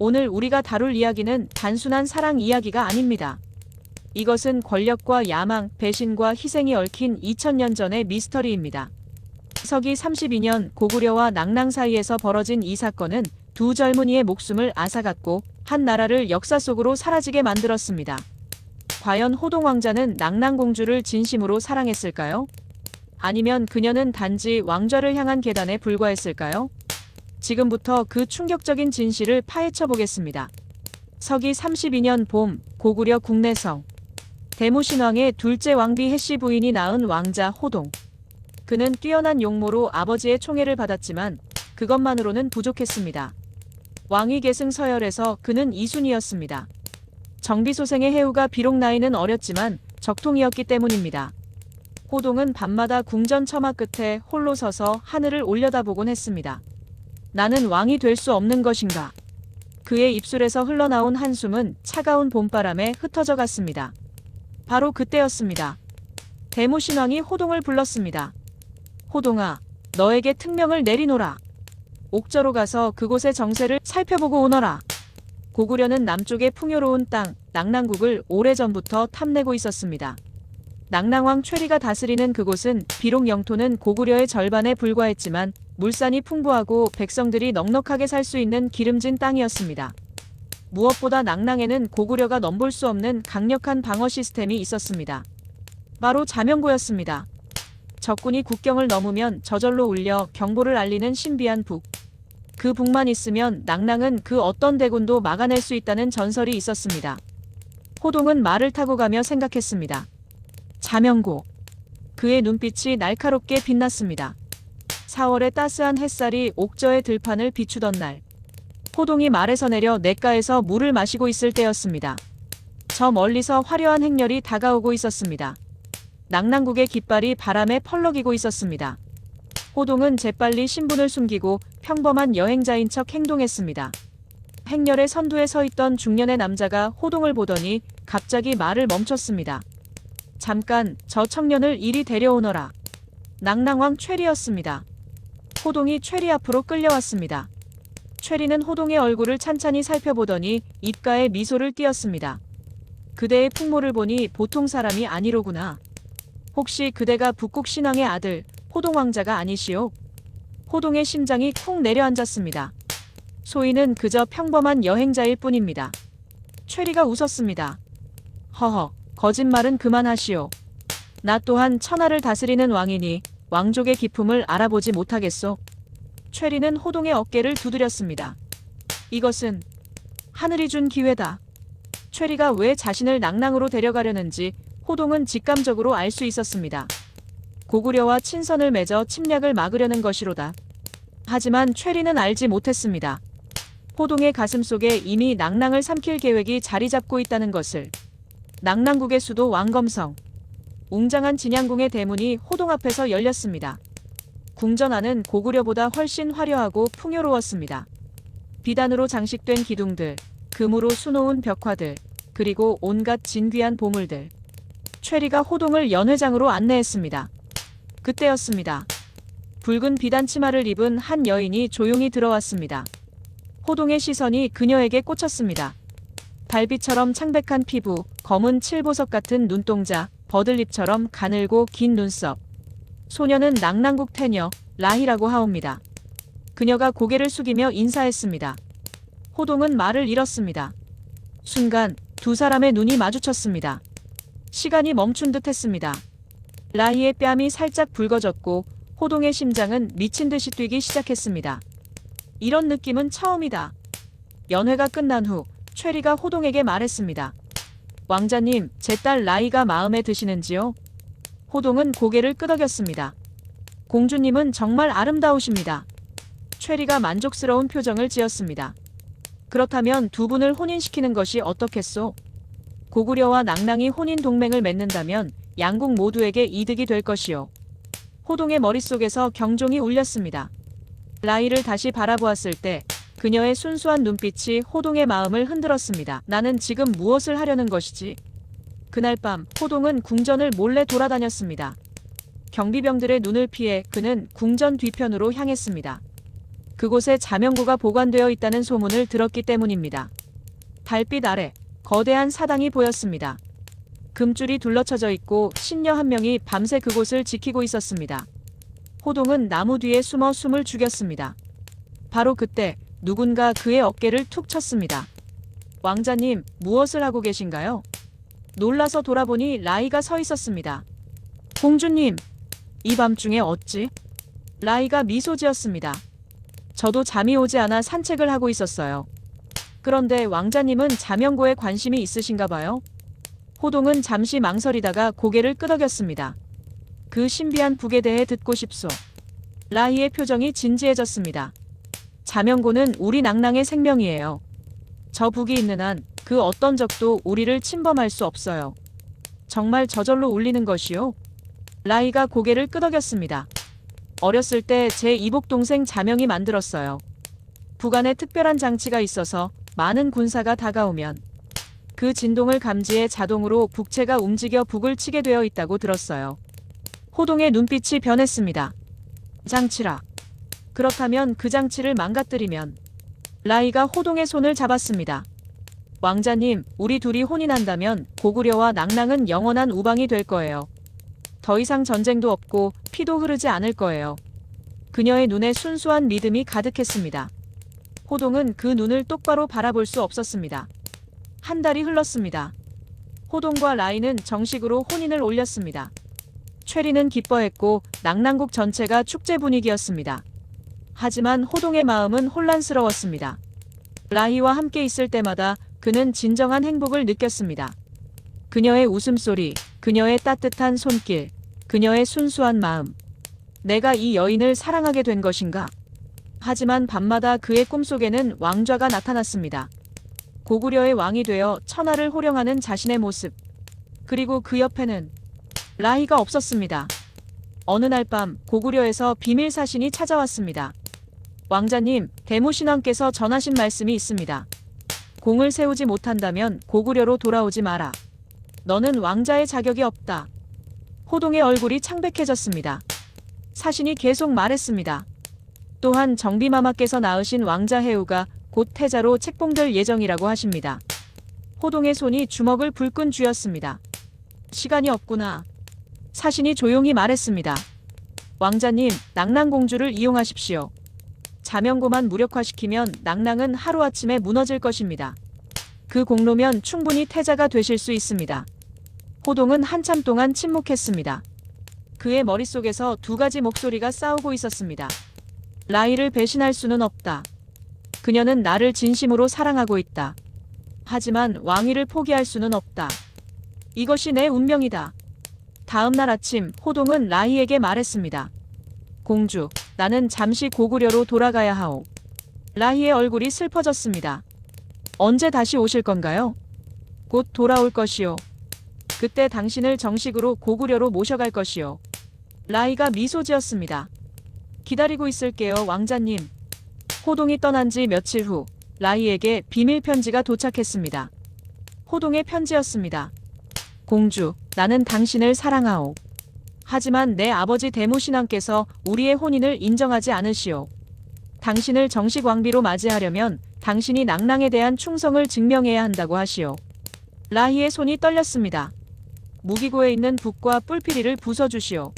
오늘 우리가 다룰 이야기는 단순한 사랑 이야기가 아닙니다. 이것은 권력과 야망, 배신과 희생이 얽힌 2000년 전의 미스터리입니다. 서기 32년 고구려와 낭랑 사이에서 벌어진 이 사건은 두 젊은이의 목숨을 앗아갔고 한 나라를 역사 속으로 사라지게 만들었습니다. 과연 호동 왕자는 낭랑 공주를 진심으로 사랑했을까요? 아니면 그녀는 단지 왕좌를 향한 계단에 불과했을까요? 지금부터 그 충격적인 진실을 파헤쳐 보겠습니다. 서기 32년 봄, 고구려 국내성. 대무신왕의 둘째 왕비 해씨 부인이 낳은 왕자 호동. 그는 뛰어난 용모로 아버지의 총애를 받았지만 그것만으로는 부족했습니다. 왕위 계승 서열에서 그는 2순위였습니다. 정비소생의 해우가 비록 나이는 어렸지만 적통이었기 때문입니다. 호동은 밤마다 궁전 처마 끝에 홀로 서서 하늘을 올려다보곤 했습니다. 나는 왕이 될 수 없는 것인가? 그의 입술에서 흘러나온 한숨은 차가운 봄바람에 흩어져 갔습니다. 바로 그때였습니다. 대무신왕이 호동을 불렀습니다. 호동아, 너에게 특명을 내리노라. 옥저로 가서 그곳의 정세를 살펴보고 오너라. 고구려는 남쪽의 풍요로운 땅, 낭랑국을 오래전부터 탐내고 있었습니다. 낭랑왕 최리가 다스리는 그곳은 비록 영토는 고구려의 절반에 불과했지만 물산이 풍부하고 백성들이 넉넉하게 살 수 있는 기름진 땅이었습니다. 무엇보다 낭랑에는 고구려가 넘볼 수 없는 강력한 방어 시스템이 있었습니다. 바로 자명고였습니다. 적군이 국경을 넘으면 저절로 울려 경보를 알리는 신비한 북. 그 북만 있으면 낭랑은 그 어떤 대군도 막아낼 수 있다는 전설이 있었습니다. 호동은 말을 타고 가며 생각했습니다. 자명고. 그의 눈빛이 날카롭게 빛났습니다. 4월의 따스한 햇살이 옥저의 들판을 비추던 날. 호동이 말에서 내려 냇가에서 물을 마시고 있을 때였습니다. 저 멀리서 화려한 행렬이 다가오고 있었습니다. 낭랑국의 깃발이 바람에 펄럭이고 있었습니다. 호동은 재빨리 신분을 숨기고 평범한 여행자인 척 행동했습니다. 행렬의 선두에 서 있던 중년의 남자가 호동을 보더니 갑자기 말을 멈췄습니다. 잠깐, 저 청년을 이리 데려오너라. 낭랑왕 최리였습니다. 호동이 최리 앞으로 끌려왔습니다. 최리는 호동의 얼굴을 찬찬히 살펴보더니 입가에 미소를 띄었습니다. 그대의 풍모를 보니 보통 사람이 아니로구나. 혹시 그대가 북국 신왕의 아들 호동 왕자가 아니시오? 호동의 심장이 쿵 내려앉았습니다. 소인은 그저 평범한 여행자일 뿐입니다. 최리가 웃었습니다. 허허, 거짓말은 그만하시오. 나 또한 천하를 다스리는 왕이니 왕족의 기품을 알아보지 못하겠소. 최리는 호동의 어깨를 두드렸습니다. 이것은 하늘이 준 기회다. 최리가 왜 자신을 낭랑으로 데려가려는지 호동은 직감적으로 알 수 있었습니다. 고구려와 친선을 맺어 침략을 막으려는 것이로다. 하지만 최리는 알지 못했습니다. 호동의 가슴속에 이미 낭랑을 삼킬 계획이 자리 잡고 있다는 것을. 낭랑국의 수도 왕검성. 웅장한 진양궁의 대문이 호동 앞에서 열렸습니다. 궁전 안은 고구려보다 훨씬 화려하고 풍요로웠습니다. 비단으로 장식된 기둥들, 금으로 수놓은 벽화들, 그리고 온갖 진귀한 보물들. 최리가 호동을 연회장으로 안내했습니다. 그때였습니다. 붉은 비단 치마를 입은 한 여인이 조용히 들어왔습니다. 호동의 시선이 그녀에게 꽂혔습니다. 달빛처럼 창백한 피부, 검은 칠보석 같은 눈동자, 버들잎처럼 가늘고 긴 눈썹. 소녀는 낭랑국 태녀 라희라고 하옵니다. 그녀가 고개를 숙이며 인사했습니다. 호동은 말을 잃었습니다. 순간 두 사람의 눈이 마주쳤습니다. 시간이 멈춘 듯 했습니다. 라희의 뺨이 살짝 붉어졌고 호동의 심장은 미친 듯이 뛰기 시작했습니다. 이런 느낌은 처음이다. 연회가 끝난 후 최리가 호동에게 말했습니다. 왕자님, 제 딸 라희가 마음에 드시는지요? 호동은 고개를 끄덕였습니다. 공주님은 정말 아름다우십니다. 최리가 만족스러운 표정을 지었습니다. 그렇다면 두 분을 혼인시키는 것이 어떻겠소? 고구려와 낭랑이 혼인 동맹을 맺는다면 양국 모두에게 이득이 될 것이요. 호동의 머릿속에서 경종이 울렸습니다. 라희를 다시 바라보았을 때 그녀의 순수한 눈빛이 호동의 마음을 흔들었습니다. 나는 지금 무엇을 하려는 것이지? 그날 밤 호동은 궁전을 몰래 돌아다녔습니다. 경비병들의 눈을 피해 그는 궁전 뒤편으로 향했습니다. 그곳에 자명고가 보관되어 있다는 소문을 들었기 때문입니다. 달빛 아래 거대한 사당이 보였습니다. 금줄이 둘러쳐져 있고 신녀 한 명이 밤새 그곳을 지키고 있었습니다. 호동은 나무 뒤에 숨어 숨을 죽였습니다. 바로 그때 누군가 그의 어깨를 툭 쳤습니다. 왕자님, 무엇을 하고 계신가요? 놀라서 돌아보니 라이가 서 있었습니다. 공주님, 이 밤중에 어찌? 라이가 미소 지었습니다. 저도 잠이 오지 않아 산책을 하고 있었어요. 그런데 왕자님은 자명고에 관심이 있으신가 봐요? 호동은 잠시 망설이다가 고개를 끄덕였습니다. 그 신비한 북에 대해 듣고 싶소. 라이의 표정이 진지해졌습니다. 자명고는 우리 낭낭의 생명이에요. 저 북이 있는 한 그 어떤 적도 우리를 침범할 수 없어요. 정말 저절로 울리는 것이요? 라이가 고개를 끄덕였습니다. 어렸을 때 제 이복동생 자명이 만들었어요. 북 안에 특별한 장치가 있어서 많은 군사가 다가오면 그 진동을 감지해 자동으로 북체가 움직여 북을 치게 되어 있다고 들었어요. 호동의 눈빛이 변했습니다. 장치라. 그렇다면 그 장치를 망가뜨리면. 라이가 호동의 손을 잡았습니다. 왕자님, 우리 둘이 혼이 난다면 고구려와 낭낭은 영원한 우방이 될 거예요. 더 이상 전쟁도 없고 피도 흐르지 않을 거예요. 그녀의 눈에 순수한 믿음이 가득했습니다. 호동은 그 눈을 똑바로 바라볼 수 없었습니다. 한 달이 흘렀습니다. 호동과 라이는 정식으로 혼인을 올렸습니다. 최리는 기뻐했고 낭낭국 전체가 축제 분위기였습니다. 하지만 호동의 마음은 혼란스러웠습니다. 라이와 함께 있을 때마다 그는 진정한 행복을 느꼈습니다. 그녀의 웃음소리, 그녀의 따뜻한 손길, 그녀의 순수한 마음. 내가 이 여인을 사랑하게 된 것인가? 하지만 밤마다 그의 꿈속에는 왕좌가 나타났습니다. 고구려의 왕이 되어 천하를 호령하는 자신의 모습. 그리고 그 옆에는 라이가 없었습니다. 어느 날 밤 고구려에서 비밀 사신이 찾아왔습니다. 왕자님, 대무신왕께서 전하신 말씀이 있습니다. 공을 세우지 못한다면 고구려로 돌아오지 마라. 너는 왕자의 자격이 없다. 호동의 얼굴이 창백해졌습니다. 사신이 계속 말했습니다. 또한 정비마마께서 낳으신 왕자 해우가 곧 태자로 책봉될 예정이라고 하십니다. 호동의 손이 주먹을 불끈 쥐었습니다. 시간이 없구나. 사신이 조용히 말했습니다. 왕자님, 낭낭공주를 이용하십시오. 자명고만 무력화시키면 낭낭은 하루아침에 무너질 것입니다. 그 공로면 충분히 태자가 되실 수 있습니다. 호동은 한참 동안 침묵했습니다. 그의 머릿속에서 두 가지 목소리가 싸우고 있었습니다. 라이를 배신할 수는 없다. 그녀는 나를 진심으로 사랑하고 있다. 하지만 왕위를 포기할 수는 없다. 이것이 내 운명이다. 다음 날 아침 호동은 라이에게 말했습니다. 공주, 나는 잠시 고구려로 돌아가야 하오. 라이의 얼굴이 슬퍼졌습니다. 언제 다시 오실 건가요? 곧 돌아올 것이요. 그때 당신을 정식으로 고구려로 모셔갈 것이요. 라이가 미소 지었습니다. 기다리고 있을게요, 왕자님. 호동이 떠난 지 며칠 후 라이에게 비밀 편지가 도착했습니다. 호동의 편지였습니다. 공주, 나는 당신을 사랑하오. 하지만 내 아버지 대무신왕께서 우리의 혼인을 인정하지 않으시오. 당신을 정식 왕비로 맞이하려면 당신이 낭낭에 대한 충성을 증명해야 한다고 하시오. 라이의 손이 떨렸습니다. 무기고에 있는 북과 뿔피리를 부숴주시오.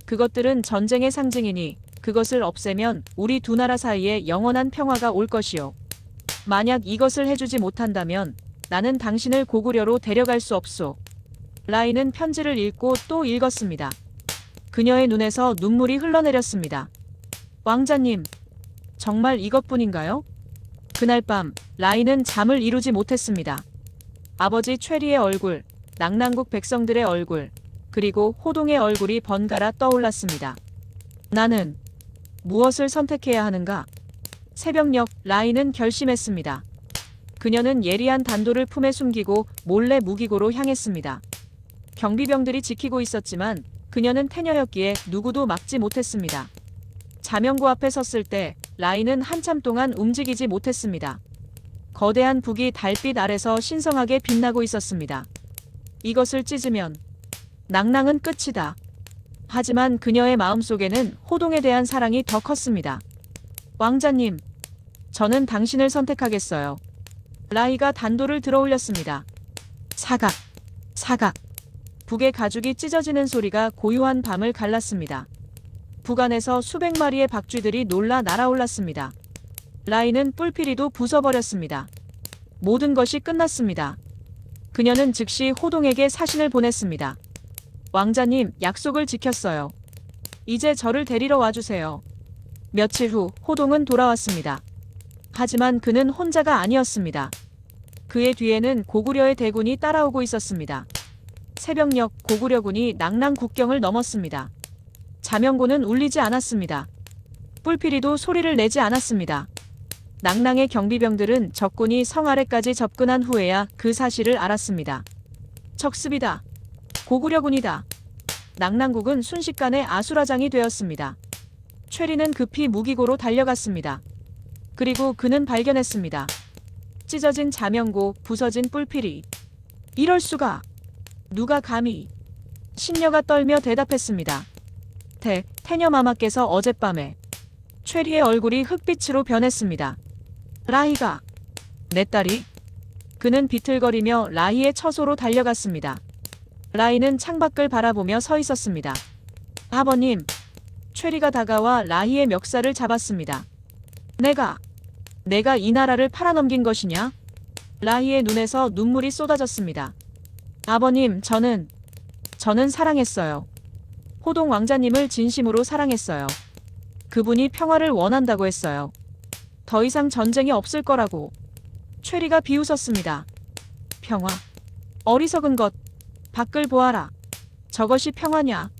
그것들은 전쟁의 상징이니 그것을 없애면 우리 두 나라 사이에 영원한 평화가 올 것이오. 만약 이것을 해주지 못한다면 나는 당신을 고구려로 데려갈 수 없소. 라이는 편지를 읽고 또 읽었습니다. 그녀의 눈에서 눈물이 흘러내렸습니다. 왕자님, 정말 이것뿐인가요? 그날 밤 라이는 잠을 이루지 못했습니다. 아버지 최리의 얼굴, 낭낭국 백성들의 얼굴, 그리고 호동의 얼굴이 번갈아 떠올랐습니다. 나는 무엇을 선택해야 하는가? 새벽녘 라이는 결심했습니다. 그녀는 예리한 단도를 품에 숨기고 몰래 무기고로 향했습니다. 경비병들이 지키고 있었지만 그녀는 태녀였기에 누구도 막지 못했습니다. 자명고 앞에 섰을 때 라이는 한참 동안 움직이지 못했습니다. 거대한 북이 달빛 아래서 신성하게 빛나고 있었습니다. 이것을 찢으면 낭낭은 끝이다. 하지만 그녀의 마음속에는 호동에 대한 사랑이 더 컸습니다. 왕자님, 저는 당신을 선택하겠어요. 라이가 단도를 들어올렸습니다. 사각, 사각. 북의 가죽이 찢어지는 소리가 고요한 밤을 갈랐습니다. 북안에서 수백 마리의 박쥐들이 놀라 날아올랐습니다. 라이는 뿔피리도 부숴버렸습니다. 모든 것이 끝났습니다. 그녀는 즉시 호동에게 사신을 보냈습니다. 왕자님, 약속을 지켰어요. 이제 저를 데리러 와주세요. 며칠 후 호동은 돌아왔습니다. 하지만 그는 혼자가 아니었습니다. 그의 뒤에는 고구려의 대군이 따라오고 있었습니다. 새벽녘 고구려군이 낭랑 국경을 넘었습니다. 자명고는 울리지 않았습니다. 뿔피리도 소리를 내지 않았습니다. 낭랑의 경비병들은 적군이 성 아래까지 접근한 후에야 그 사실을 알았습니다. 적습이다. 고구려군이다. 낭랑국은 순식간에 아수라장이 되었습니다. 최리는 급히 무기고로 달려갔습니다. 그리고 그는 발견했습니다. 찢어진 자명고, 부서진 뿔피리. 이럴 수가. 누가 감히. 신녀가 떨며 대답했습니다. 태녀마마께서 어젯밤에. 최리의 얼굴이 흑빛으로 변했습니다. 라희가. 내 딸이. 그는 비틀거리며 라희의 처소로 달려갔습니다. 라희는 창밖을 바라보며 서 있었습니다. 아버님. 최리가 다가와 라희의 멱살을 잡았습니다. 내가 이 나라를 팔아넘긴 것이냐? 라희의 눈에서 눈물이 쏟아졌습니다. 아버님, 저는 사랑했어요. 호동 왕자님을 진심으로 사랑했어요. 그분이 평화를 원한다고 했어요. 더 이상 전쟁이 없을 거라고. 최리가 비웃었습니다. 평화. 어리석은 것. 밖을 보아라. 저것이 평화냐?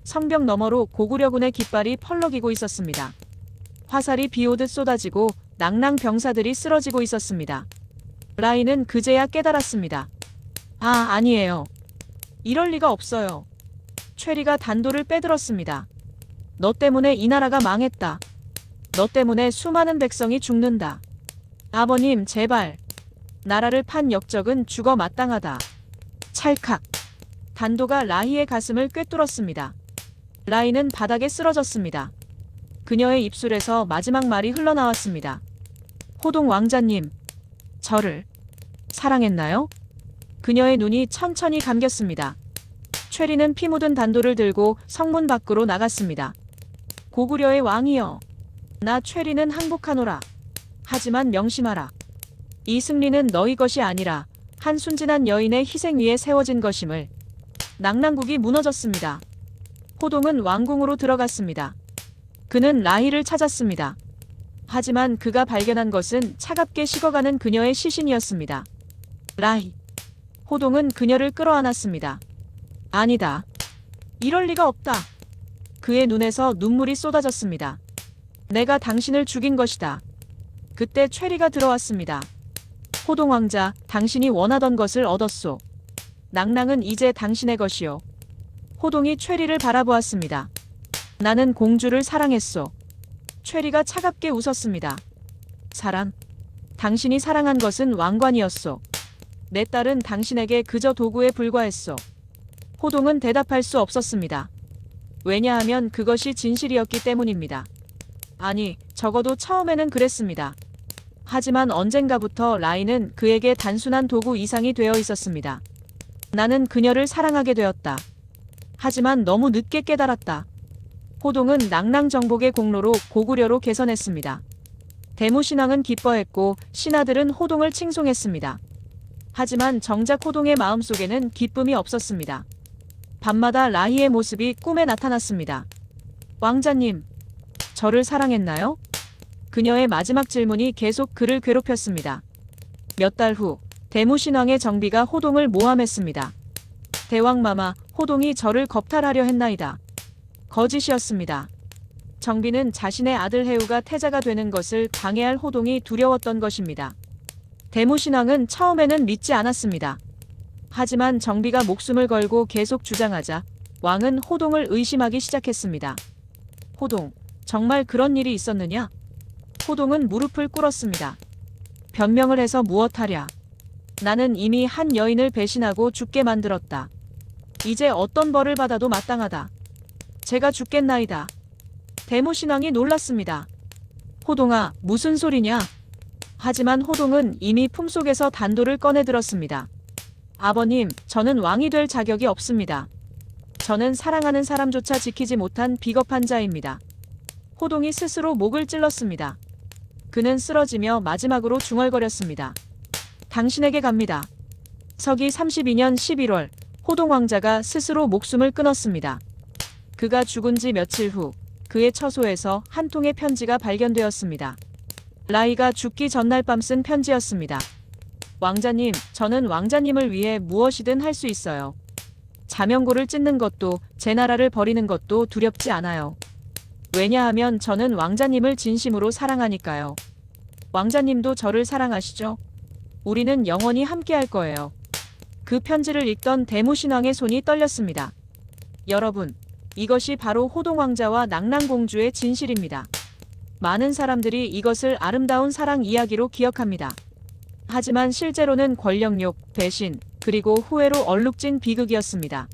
성벽 너머로 고구려군의 깃발이 펄럭이고 있었습니다. 화살이 비오듯 쏟아지고 낭랑 병사들이 쓰러지고 있었습니다. 라이는 그제야 깨달았습니다. 아니에요. 이럴 리가 없어요. 최리가 단도를 빼들었습니다. 너 때문에 이 나라가 망했다. 너 때문에 수많은 백성이 죽는다. 아버님, 제발. 나라를 판 역적은 죽어 마땅하다. 찰칵. 단도가 라희의 가슴을 꿰뚫었습니다. 라희는 바닥에 쓰러졌습니다. 그녀의 입술에서 마지막 말이 흘러나왔습니다. 호동 왕자님, 저를 사랑했나요? 그녀의 눈이 천천히 감겼습니다. 최리는 피 묻은 단도를 들고 성문 밖으로 나갔습니다. 고구려의 왕이여, 나 최리는 항복하노라. 하지만 명심하라. 이 승리는 너희 것이 아니라 한 순진한 여인의 희생 위에 세워진 것임을. 낭랑국이 무너졌습니다. 호동은 왕궁으로 들어갔습니다. 그는 라희를 찾았습니다. 하지만 그가 발견한 것은 차갑게 식어가는 그녀의 시신이었습니다. 라희. 호동은 그녀를 끌어안았습니다. 아니다. 이럴 리가 없다. 그의 눈에서 눈물이 쏟아졌습니다. 내가 당신을 죽인 것이다. 그때 최리가 들어왔습니다. 호동 왕자, 당신이 원하던 것을 얻었소. 낭랑은 이제 당신의 것이요. 호동이 최리를 바라보았습니다. 나는 공주를 사랑했소. 최리가 차갑게 웃었습니다. 사랑. 당신이 사랑한 것은 왕관이었소. 내 딸은 당신에게 그저 도구에 불과했소. 호동은 대답할 수 없었습니다. 왜냐하면 그것이 진실이었기 때문입니다. 아니, 적어도 처음에는 그랬습니다. 하지만 언젠가부터 라이는 그에게 단순한 도구 이상이 되어 있었습니다. 나는 그녀를 사랑하게 되었다. 하지만 너무 늦게 깨달았다. 호동은 낭랑 정복의 공로로 고구려로 개선했습니다. 대무신왕은 기뻐했고 신하들은 호동을 칭송했습니다. 하지만 정작 호동의 마음속에는 기쁨이 없었습니다. 밤마다 라희의 모습이 꿈에 나타났습니다. 왕자님, 저를 사랑했나요? 그녀의 마지막 질문이 계속 그를 괴롭혔습니다. 몇 달 후, 대무신왕의 정비가 호동을 모함했습니다. 대왕마마, 호동이 저를 겁탈하려 했나이다. 거짓이었습니다. 정비는 자신의 아들 해우가 태자가 되는 것을 방해할 호동이 두려웠던 것입니다. 대무신왕은 처음에는 믿지 않았습니다. 하지만 정비가 목숨을 걸고 계속 주장하자 왕은 호동을 의심하기 시작했습니다. 호동, 정말 그런 일이 있었느냐? 호동은 무릎을 꿇었습니다. 변명을 해서 무엇하랴? 나는 이미 한 여인을 배신하고 죽게 만들었다. 이제 어떤 벌을 받아도 마땅하다. 제가 죽겠나이다. 대무신왕이 놀랐습니다. 호동아, 무슨 소리냐? 하지만 호동은 이미 품속에서 단도를 꺼내 들었습니다. 아버님, 저는 왕이 될 자격이 없습니다. 저는 사랑하는 사람조차 지키지 못한 비겁한 자입니다. 호동이 스스로 목을 찔렀습니다. 그는 쓰러지며 마지막으로 중얼거렸습니다. 당신에게 갑니다. 서기 32년 11월, 호동 왕자가 스스로 목숨을 끊었습니다. 그가 죽은 지 며칠 후 그의 처소에서 한 통의 편지가 발견되었습니다. 라이가 죽기 전날 밤 쓴 편지였습니다. 왕자님, 저는 왕자님을 위해 무엇이든 할 수 있어요. 자명고를 찢는 것도 제 나라를 버리는 것도 두렵지 않아요. 왜냐하면 저는 왕자님을 진심으로 사랑하니까요. 왕자님도 저를 사랑하시죠? 우리는 영원히 함께할 거예요. 그 편지를 읽던 대무신왕의 손이 떨렸습니다. 여러분, 이것이 바로 호동왕자와 낙랑공주의 진실입니다. 많은 사람들이 이것을 아름다운 사랑 이야기로 기억합니다. 하지만 실제로는 권력욕, 배신, 그리고 후회로 얼룩진 비극이었습니다.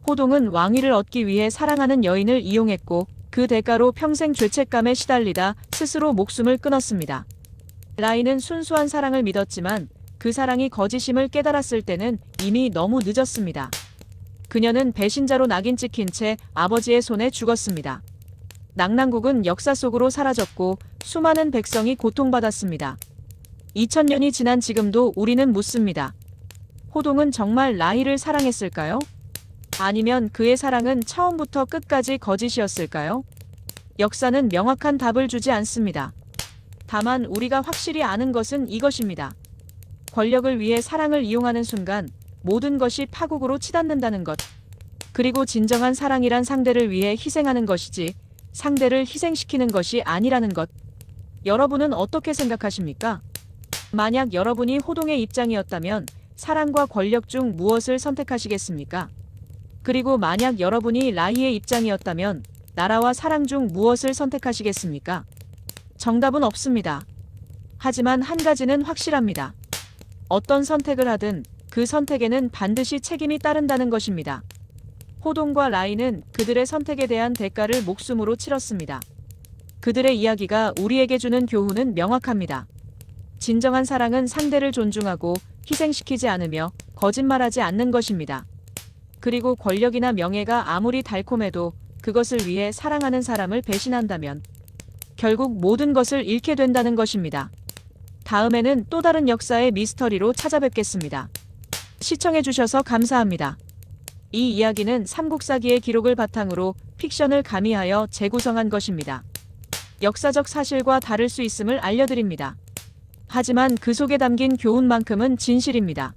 호동은 왕위를 얻기 위해 사랑하는 여인을 이용했고 그 대가로 평생 죄책감에 시달리다 스스로 목숨을 끊었습니다. 라이는 순수한 사랑을 믿었지만 그 사랑이 거짓임을 깨달았을 때는 이미 너무 늦었습니다. 그녀는 배신자로 낙인 찍힌 채 아버지의 손에 죽었습니다. 낙랑국은 역사 속으로 사라졌고 수많은 백성이 고통받았습니다. 2000년이 지난 지금도 우리는 묻습니다. 호동은 정말 라이를 사랑했을까요? 아니면 그의 사랑은 처음부터 끝까지 거짓이었을까요? 역사는 명확한 답을 주지 않습니다. 다만 우리가 확실히 아는 것은 이것입니다. 권력을 위해 사랑을 이용하는 순간 모든 것이 파국으로 치닫는다는 것. 그리고 진정한 사랑이란 상대를 위해 희생하는 것이지 상대를 희생시키는 것이 아니라는 것. 여러분은 어떻게 생각하십니까? 만약 여러분이 호동의 입장이었다면 사랑과 권력 중 무엇을 선택하시겠습니까? 그리고 만약 여러분이 라이의 입장이었다면 나라와 사랑 중 무엇을 선택하시겠습니까? 정답은 없습니다. 하지만 한 가지는 확실합니다. 어떤 선택을 하든 그 선택에는 반드시 책임이 따른다는 것입니다. 호동과 라이는 그들의 선택에 대한 대가를 목숨으로 치렀습니다. 그들의 이야기가 우리에게 주는 교훈은 명확합니다. 진정한 사랑은 상대를 존중하고 희생시키지 않으며 거짓말하지 않는 것입니다. 그리고 권력이나 명예가 아무리 달콤해도 그것을 위해 사랑하는 사람을 배신한다면 결국 모든 것을 잃게 된다는 것입니다. 다음에는 또 다른 역사의 미스터리로 찾아뵙겠습니다. 시청해주셔서 감사합니다. 이 이야기는 삼국사기의 기록을 바탕으로 픽션을 가미하여 재구성한 것입니다. 역사적 사실과 다를 수 있음을 알려드립니다. 하지만 그 속에 담긴 교훈만큼은 진실입니다.